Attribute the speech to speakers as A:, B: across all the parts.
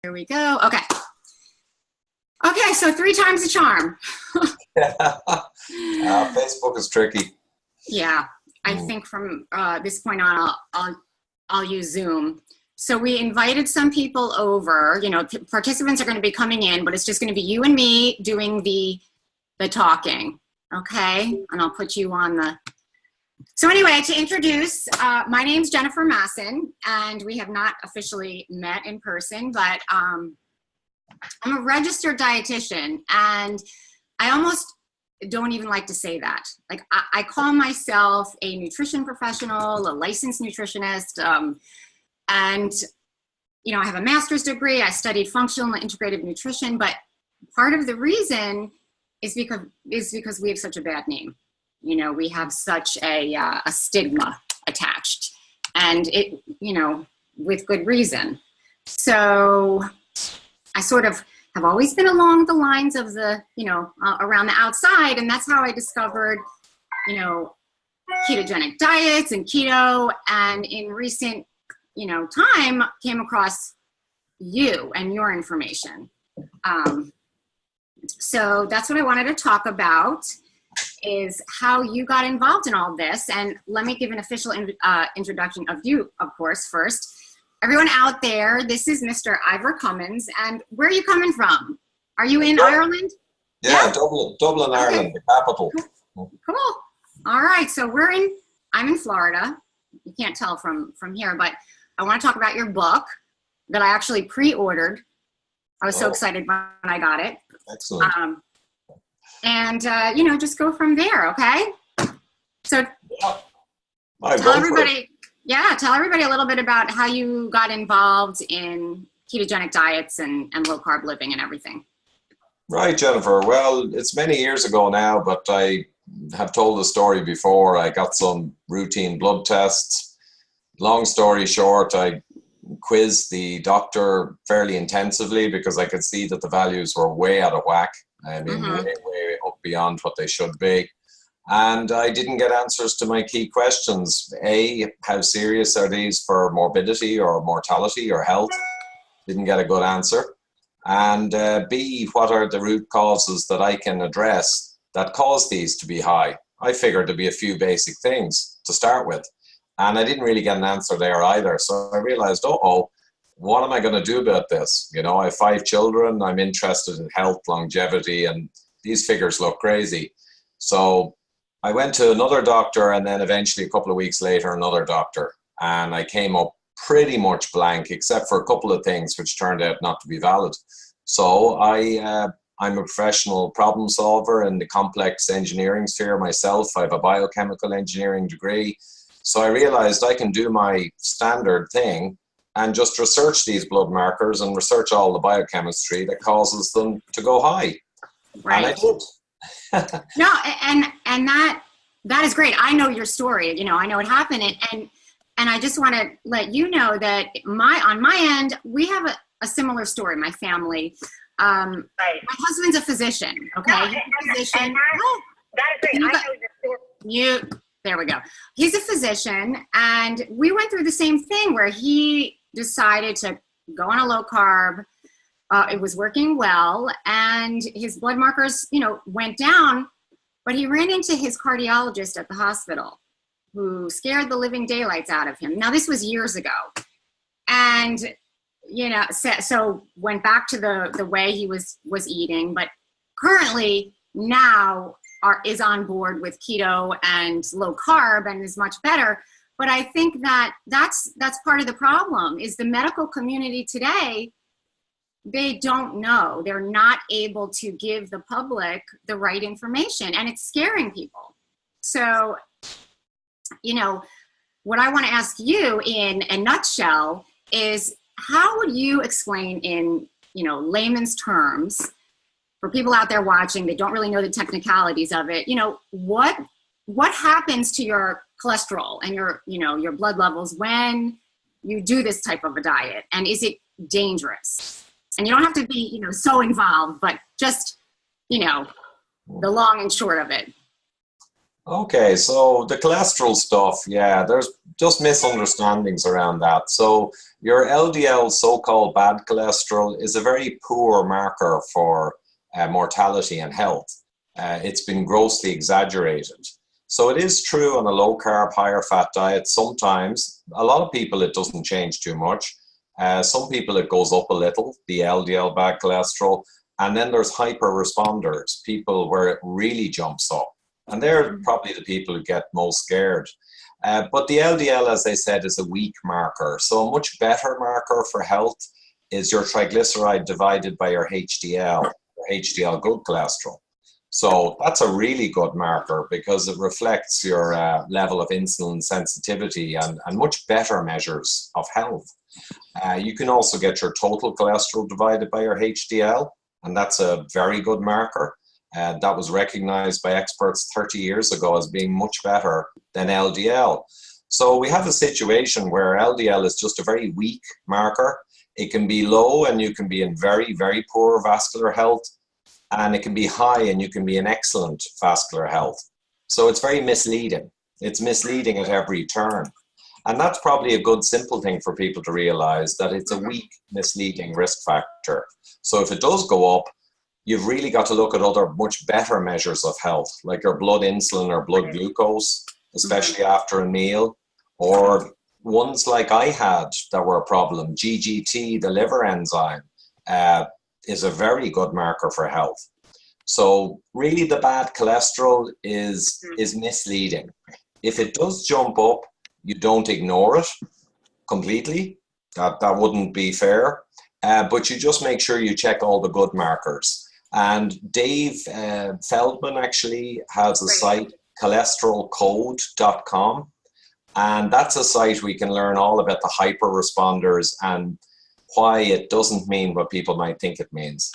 A: Here we go. Okay. Okay, so 3 times the charm.
B: Facebook is tricky.
A: Yeah, I think from this point on, I'll use Zoom. So we invited some people over. You know, participants are going to be coming in, but it's just going to be you and me doing the talking. Okay, and I'll put you on the. So anyway, to introduce, my name's Jennifer Masson, and we have not officially met in person, but I'm a registered dietitian, and I almost don't even like to say that. Like, I call myself a nutrition professional, a licensed nutritionist, and, you know, I have a master's degree. I studied functional and integrative nutrition, but part of the reason is because we have such a bad name. You know, we have such a stigma attached, and it, you know, with good reason. So I sort of have always been along the lines of the, you know, around the outside, and that's how I discovered, you know, ketogenic diets and keto, and in recent, you know, time came across you and your information. So that's what I wanted to talk about, is how you got involved in all this. And let me give an official introduction of you, of course, first. Everyone out there, this is Mr. Ivor Cummins. And where are you coming from? Are you in Ireland?
B: Yeah, Dublin, okay. Ireland, the capital.
A: Cool. All right, so I'm in Florida. You can't tell from here, but I want to talk about your book that I actually pre-ordered. I was so excited when I got it.
B: Excellent.
A: And, you know, just go from there, okay? So tell everybody a little bit about how you got involved in ketogenic diets and low-carb living and everything.
B: Right, Jennifer. Well, it's many years ago now, but I have told the story before. I got some routine blood tests. Long story short, I quizzed the doctor fairly intensively because I could see that the values were way out of whack. I mean, way up beyond what they should be. And I didn't get answers to my key questions. A, how serious are these for morbidity or mortality or health? Didn't get a good answer. And B, what are the root causes that I can address that cause these to be high? I figured there'd be a few basic things to start with. And I didn't really get an answer there either. So I realized, what am I going to do about this? You know, I have 5 children. I'm interested in health, longevity, and these figures look crazy. So I went to another doctor, and then eventually a couple of weeks later, another doctor. And I came up pretty much blank, except for a couple of things which turned out not to be valid. So I'm a professional problem solver in the complex engineering sphere myself. I have a biochemical engineering degree. So I realized I can do my standard thing and just research these blood markers and research all the biochemistry that causes them to go high.
A: Right.
B: And I did.
A: No, and that is great. I know your story. You know, I know what happened, and I just want to let you know that on my end, we have a similar story. My family. Right. My husband's a physician. Okay,
C: no,
A: he's a physician.
C: That is great. I know your story.
A: There we go. He's a physician, and we went through the same thing where he decided to go on a low carb. It was working well, and his blood markers, you know, went down, but he ran into his cardiologist at the hospital, who scared the living daylights out of him. Now, this was years ago. And, you know, so went back to the way he was eating, but currently now is on board with keto and low carb and is much better. But I think that's part of the problem, is the medical community today, they don't know. They're not able to give the public the right information, and it's scaring people. So, you know, what I want to ask you in a nutshell is, how would you explain in, you know, layman's terms, for people out there watching, they don't really know the technicalities of it, you know, what happens to your cholesterol and your, you know, your blood levels when you do this type of a diet? And is it dangerous? And you don't have to be, you know, so involved, but just, you know, the long and short of it.
B: Okay, so the cholesterol stuff, yeah, there's just misunderstandings around that. So your LDL, so-called bad cholesterol, is a very poor marker for mortality and health. It's been grossly exaggerated. So it is true on a low carb, higher fat diet sometimes. A lot of people it doesn't change too much. Some people it goes up a little, the LDL bad cholesterol. And then there's hyper responders, people where it really jumps up. And they're probably the people who get most scared. But the LDL, as I said, is a weak marker. So a much better marker for health is your triglyceride divided by your HDL good cholesterol. So that's a really good marker because it reflects your level of insulin sensitivity and much better measures of health. You can also get your total cholesterol divided by your HDL, and that's a very good marker. That was recognized by experts 30 years ago as being much better than LDL. So we have a situation where LDL is just a very weak marker. It can be low and you can be in very, very poor vascular health, and it can be high and you can be in excellent vascular health. So it's very misleading. It's misleading at every turn. And that's probably a good simple thing for people to realize, that it's a weak, misleading risk factor. So if it does go up, you've really got to look at other much better measures of health, like your blood insulin or blood glucose, especially after a meal, or ones like I had that were a problem. GGT, the liver enzyme, is a very good marker for health. So really the bad cholesterol is misleading. If it does jump up, you don't ignore it completely. That wouldn't be fair. But you just make sure you check all the good markers. And Dave Feldman actually has a site, cholesterolcode.com. And that's a site we can learn all about the hyper responders and why it doesn't mean what people might think it means.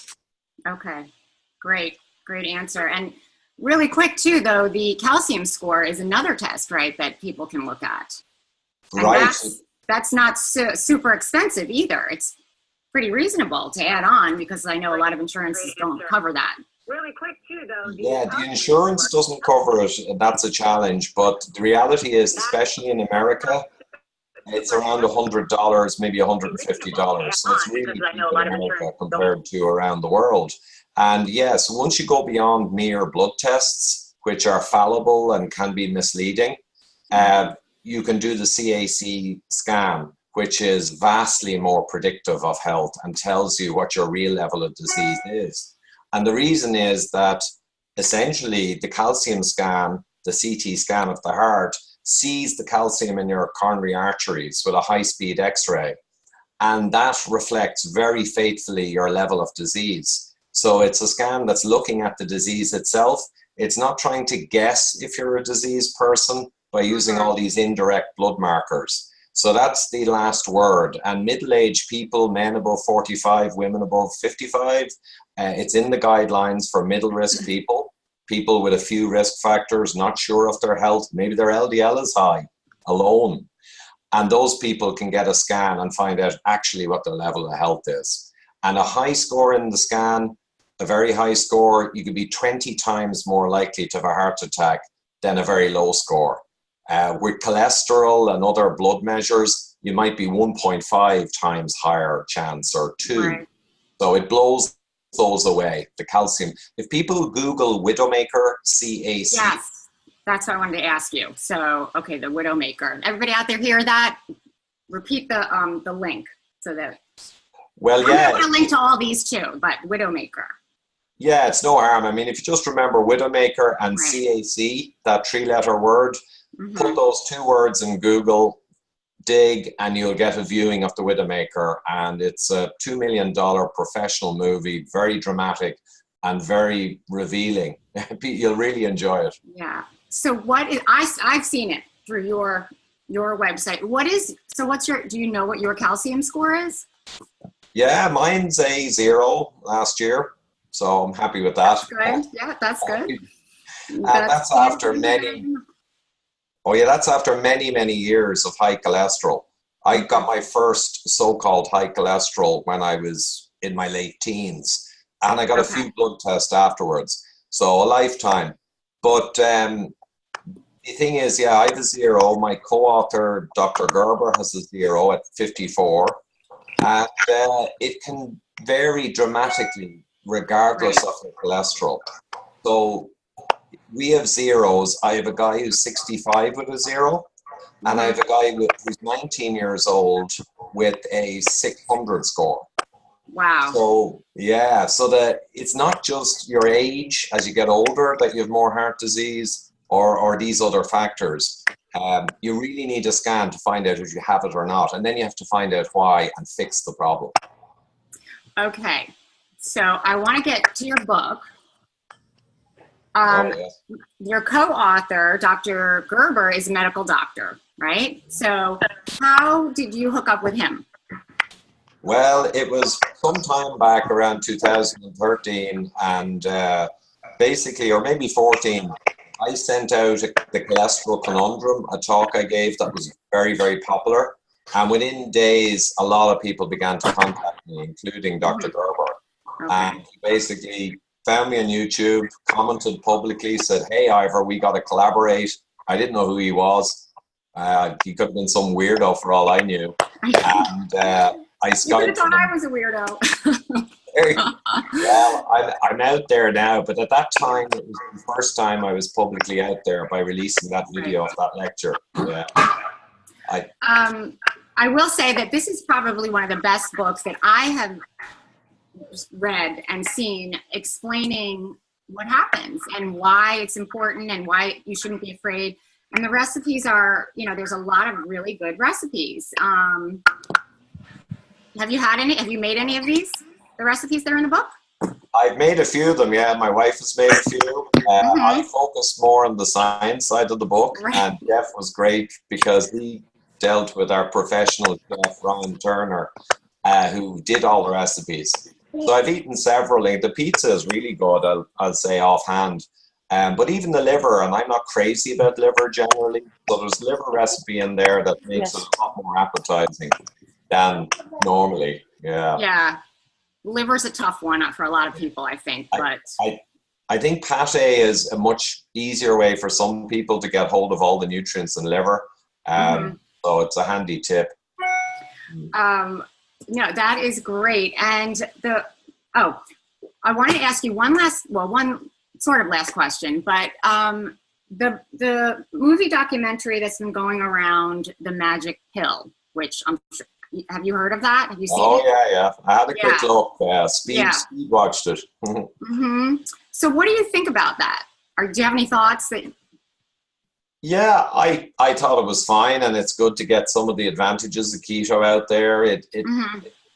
B: Okay,
A: great answer. And really quick too, though, the calcium score is another test, right, that people can look at. And
B: right.
A: That's not super expensive either. It's pretty reasonable to add on because I know a lot of insurances don't cover that.
C: Really quick too, though.
B: Yeah, the insurance doesn't cover it, and that's a challenge. But the reality is, especially in America, it's around $100, maybe $150. So it's really cheap in America compared to around the world. And yes, once you go beyond mere blood tests, which are fallible and can be misleading, you can do the CAC scan, which is vastly more predictive of health and tells you what your real level of disease is. And the reason is that essentially the calcium scan, the CT scan of the heart, sees the calcium in your coronary arteries with a high-speed X-ray. And that reflects very faithfully your level of disease. So it's a scan that's looking at the disease itself. It's not trying to guess if you're a diseased person by using all these indirect blood markers. So that's the last word. And middle-aged people, men above 45, women above 55, it's in the guidelines for middle-risk people, people with a few risk factors, not sure of their health, maybe their LDL is high alone. And those people can get a scan and find out actually what their level of health is. And a high score in the scan, a very high score, you could be 20 times more likely to have a heart attack than a very low score. With cholesterol and other blood measures, you might be 1.5 times higher chance or 2. Right. So it blows those away, the calcium. If people Google Widowmaker, CAC.
A: Yes, that's what I wanted to ask you. So, okay, the Widowmaker. Everybody out there hear that? Repeat the link so that.
B: Well, yeah.
A: I'm going to link to all these too, but Widowmaker.
B: Yeah, it's no harm. I mean, if you just remember Widowmaker and CAC, that 3-letter word, put those 2 words in Google, dig, and you'll get a viewing of the Widowmaker. And it's a $2 million professional movie, very dramatic and very revealing. You'll really enjoy it.
A: Yeah. So what is, I've seen it through your website. Do you know what your calcium score is?
B: Yeah, mine's a 0 last year. So I'm happy with that.
A: That's good. Yeah, that's good.
B: That's after many. Oh yeah, that's after many, many years of high cholesterol. I got my first so-called high cholesterol when I was in my late teens, and I got a few blood tests afterwards. So a lifetime. But The thing is, yeah, I have a 0. My co-author, Dr. Gerber, has a 0 at 54. And it can vary dramatically regardless of the cholesterol. So we have zeros. I have a guy who's 65 with a 0, and I have a guy who's 19 years old with a 600 score.
A: Wow.
B: So yeah, so that it's not just your age as you get older that you have more heart disease or these other factors. You really need a scan to find out if you have it or not, and then you have to find out why and fix the problem.
A: Okay, so I want to get to your book.
B: Yes.
A: Your co-author, Dr. Gerber, is a medical doctor, right? So how did you hook up with him?
B: Well, it was some time back around 2013, and basically, or maybe 14, I sent out the cholesterol conundrum, a talk I gave that was very, very popular. And within days, a lot of people began to contact me, including Dr. Gerber.
A: Okay.
B: And he basically found me on YouTube, commented publicly, said, "Hey, Ivor, we got to collaborate." I didn't know who he was. He could have been some weirdo for all I knew. And I
A: Skyped thought I was a weirdo.
B: Well, I'm out there now, but at that time, it was the first time I was publicly out there by releasing that video of that lecture. Yeah.
A: I will say that this is probably one of the best books that I have read and seen explaining what happens and why it's important and why you shouldn't be afraid. And the recipes are, there's a lot of really good recipes. Have you made any of these, the recipes that are in the book?
B: I've made a few of them, yeah. My wife has made a few. I focused more on the science side of the book, and Jeff was great because he dealt with our professional chef, Ryan Turner, who did all the recipes. So I've eaten several. The pizza is really good, I'll say offhand. But even the liver, and I'm not crazy about liver generally, so there's a liver recipe in there that makes it a lot more appetizing than normally.
A: Yeah. Liver's a tough one for a lot of people, I think. But
B: I think pate is a much easier way for some people to get hold of all the nutrients in liver. So it's a handy tip.
A: No, that is great. And I want to ask you one sort of last question, but the movie documentary that's been going around, The Magic Pill, which I'm sure, have you heard of that? Have you seen it?
B: Oh, yeah. I had a quick look. Speed watched it.
A: So what do you think about that? Or do you have any thoughts that...
B: Yeah, I thought it was fine, and it's good to get some of the advantages of keto out there.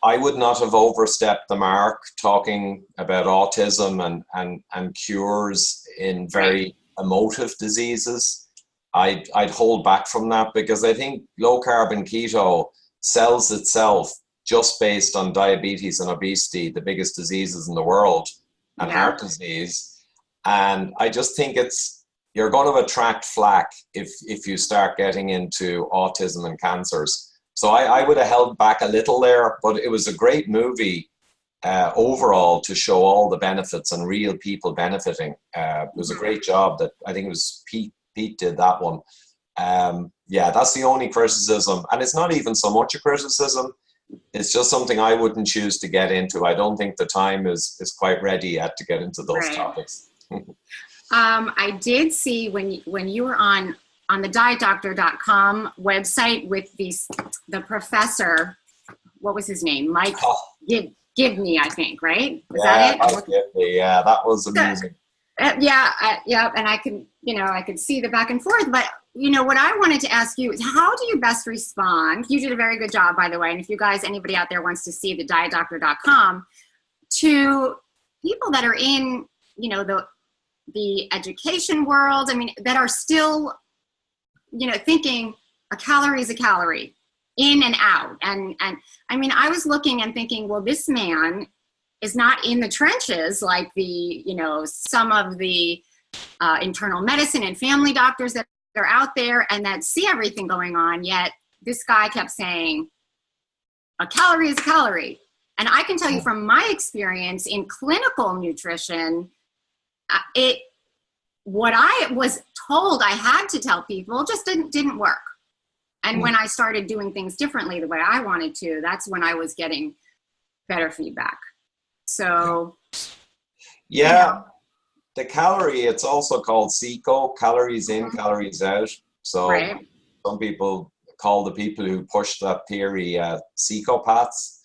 B: I would not have overstepped the mark talking about autism and cures in very emotive diseases. I'd hold back from that because I think low carb and keto sells itself just based on diabetes and obesity, the biggest diseases in the world, and heart disease. And I just think you're going to attract flack if you start getting into autism and cancers. So I would have held back a little there, but it was a great movie overall to show all the benefits and real people benefiting. It was a great job that I think it was Pete did that one. That's the only criticism. And it's not even so much a criticism. It's just something I wouldn't choose to get into. I don't think the time is quite ready yet to get into those topics.
A: I did see when you were on the dietdoctor.com website with the professor, what was his name? Mike Gibney, I think, right? Was that it?
B: Mike Gibney, that was amazing.
A: And I could see the back and forth, but what I wanted to ask you is, how do you best respond? You did a very good job, by the way. And if you guys, anybody out there wants to see the dietdoctor.com, to people that are in, the education world, that are still, thinking a calorie is a calorie, in and out. And I was looking and thinking, well, this man is not in the trenches like some of the internal medicine and family doctors that are out there and that see everything going on. Yet this guy kept saying, a calorie is a calorie. And I can tell you from my experience in clinical nutrition, what I was told I had to tell people just didn't work. And when I started doing things differently the way I wanted to, that's when I was getting better feedback. So,
B: yeah, the calorie, it's also called CICO, calories in, calories out. So some people call the people who push that theory psychopaths.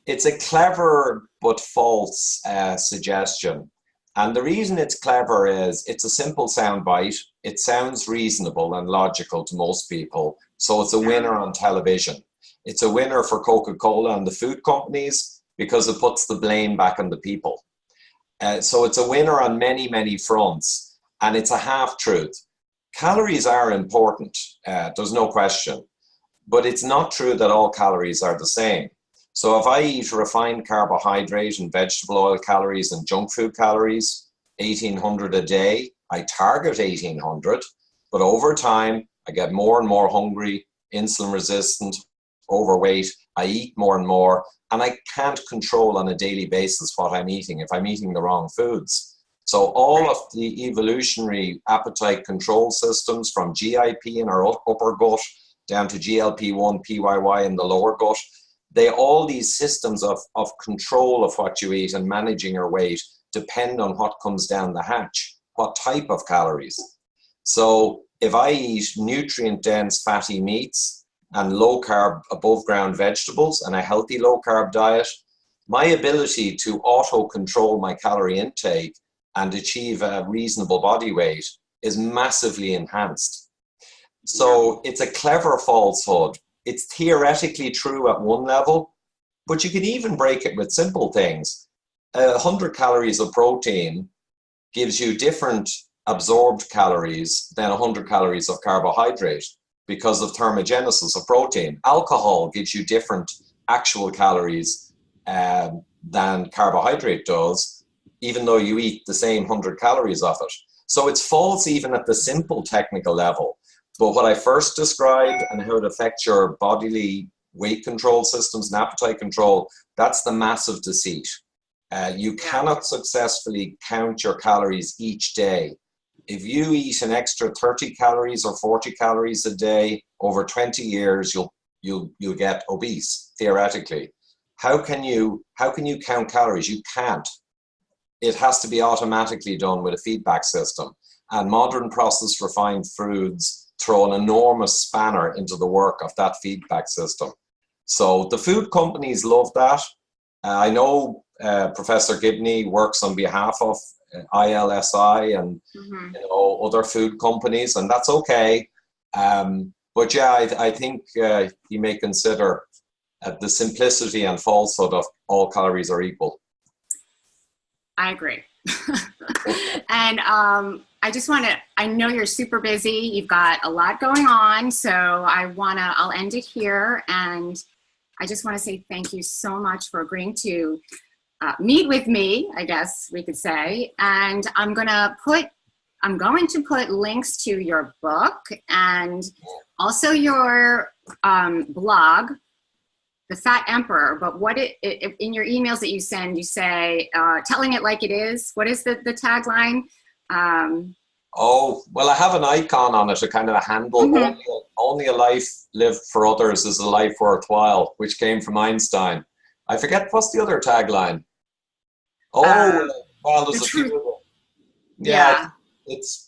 B: It's a clever but false suggestion. And the reason it's clever is it's a simple soundbite. It sounds reasonable and logical to most people. So it's a winner on television. It's a winner for Coca-Cola and the food companies because it puts the blame back on the people. So it's a winner on many, many fronts. And it's a half-truth. Calories are important. There's no question. But it's not true that all calories are the same. So if I eat refined carbohydrate and vegetable oil calories and junk food calories, 1,800 a day, I target 1,800, but over time, I get more and more hungry, insulin resistant, overweight, I eat more and more, and I can't control on a daily basis what I'm eating if I'm eating the wrong foods. So all of the evolutionary appetite control systems from GIP in our upper gut down to GLP-1, PYY in the lower gut, all these systems of control of what you eat and managing your weight depend on what comes down the hatch, what type of calories. So if I eat nutrient-dense fatty meats and low-carb above-ground vegetables and a healthy low-carb diet, my ability to auto-control my calorie intake and achieve a reasonable body weight is massively enhanced. So it's a clever falsehood. It's theoretically true at one level, but you can even break it with simple things. 100 calories of protein gives you different absorbed calories than 100 calories of carbohydrate because of thermogenesis of protein. Alcohol gives you different actual calories than carbohydrate does, even though you eat the same 100 calories of it. So it's false even at the simple technical level. But what I first described and how it affects your bodily weight control systems and appetite control, that's the massive deceit. You cannot successfully count your calories each day. If you eat an extra 30 calories or 40 calories a day over 20 years, you'll get obese, theoretically. How can you count calories? You can't. It has to be automatically done with a feedback system. And modern processed refined foods throw an enormous spanner into the work of that feedback system. So the food companies love that. I know Professor Gibney works on behalf of ILSI and other food companies, and that's okay. But yeah, I think you may consider the simplicity and falsehood of all calories are equal.
A: I agree. And I just want to, I know you're super busy. You've got a lot going on. So I'll end it here. And I just want to say thank you so much for agreeing to meet with me, I guess we could say. And I'm going to put links to your book and also your blog, The Fat Emperor. But in your emails that you send, you say, telling it like it is. What is the tagline?
B: Well, I have an icon on it, a kind of a handle. Only a life lived for others is a life worthwhile, which came from Einstein. I forget, what's the other tagline? Well, there's a few of them.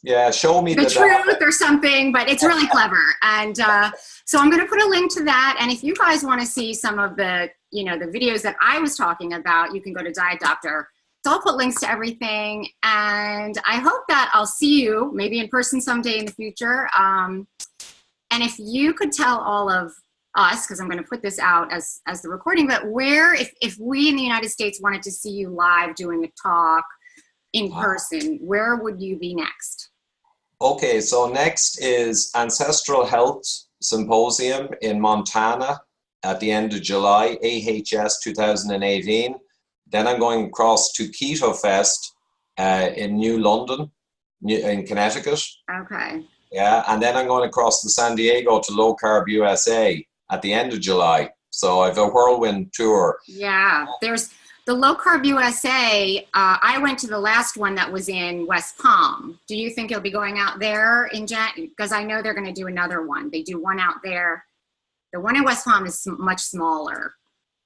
B: Yeah. Show me the
A: truth or something, but it's really clever. And so I'm going to put a link to that. And if you guys want to see some of the, the videos that I was talking about, you can go to Diet Doctor. So I'll put links to everything. And I hope that I'll see you maybe in person someday in the future. And if you could tell all of us, because I'm going to put this out as the recording, but if we in the United States wanted to see you live doing a talk in person, where would you be next?
B: Okay, so next is Ancestral Health Symposium in Montana at the end of July, AHS 2018. Then I'm going across to Keto Fest in New London, in Connecticut. Okay. Yeah, and then I'm going across to San Diego to Low Carb USA at the end of July. So I have a whirlwind tour.
A: Yeah, there's the Low Carb USA, I went to the last one that was in West Palm. Do you think you'll be going out there in January? Because I know they're going to do another one. They do one out there. The one in West Palm is much smaller.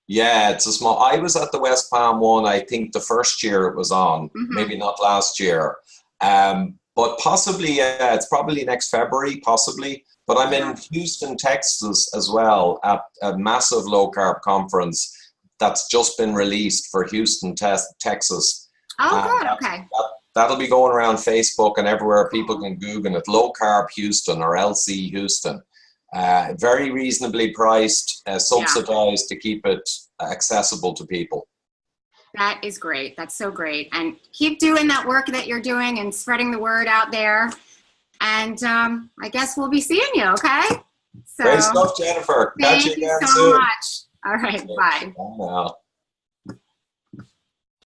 B: Yeah, it's a small. I was at the West Palm one. I think the first year it was on, maybe not last year. But possibly, yeah, it's probably next February, possibly. But I'm in Houston, Texas as well at a massive low carb conference that's just been released for Houston, Texas.
A: Oh, good. Okay.
B: That'll be going around Facebook and everywhere. People can Google it. Low Carb Houston or LC Houston. Very reasonably priced, subsidized to keep it accessible to people.
A: That is great. That's so great. And keep doing that work that you're doing and spreading the word out there. And I guess we'll be seeing you, okay? So,
B: great stuff, Jennifer. Catch you again soon.
A: Thank you so much. All right, bye.
B: Bye now.